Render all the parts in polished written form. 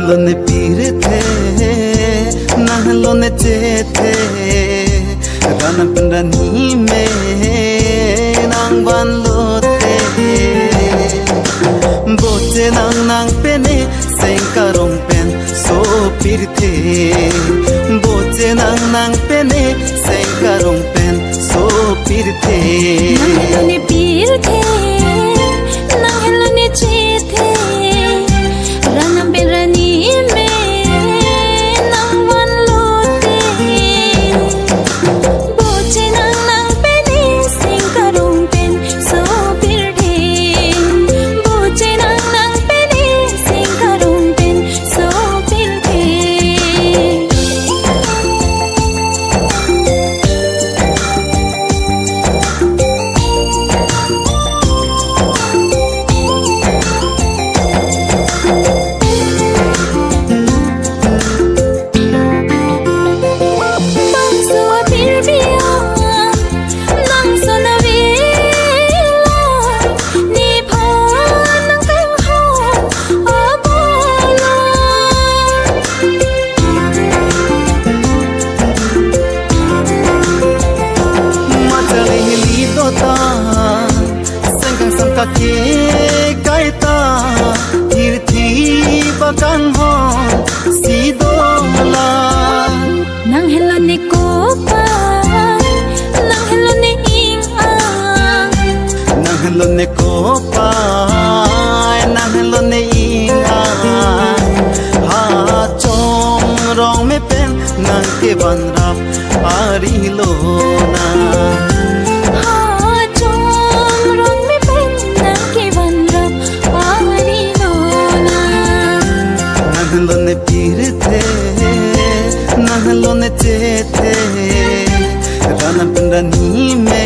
hlo ne pir the na hlo ne che the rana pendani me nang ban lo te boche nang pene seng karong pen so pir the boche nang pene seng karong pen so pir the nang hlo ne pir the nang hlo ne che the rana pendani me nang ban lo te boche nang pene seng karong pen so pir the boche nang pene seng karong pen so pir the ke kai ta thir thi bakang ho si do la nang helo ne ko pa nang helo ne ing a nang helo ne ko pa nang helo ne ing a ha chong rong me pen nang ke ban rap ari lo na hlo ne pir the na hlo ne che the rana pendani me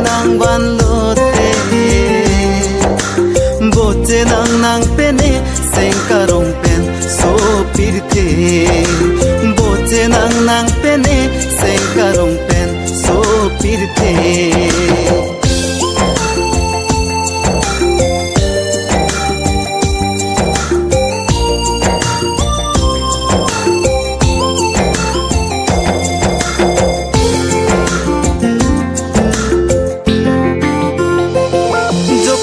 nang ban lo te boche nang pene seng karong pen so pir the boche nang pene seng karong pen so pir the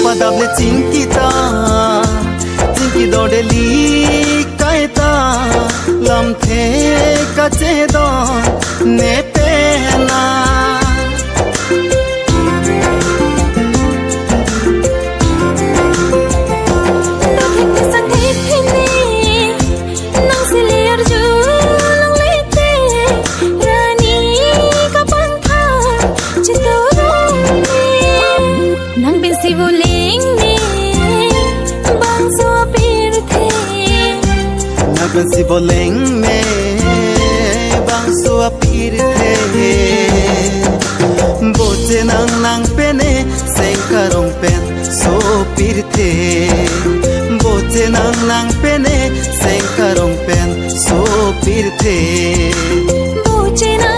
padable chinki dode li kaita lam the ka che do ne pena si boleng me bang so apir the boche nang pene seng karong pen so pir the boche nang pene seng karong pen so pir the boche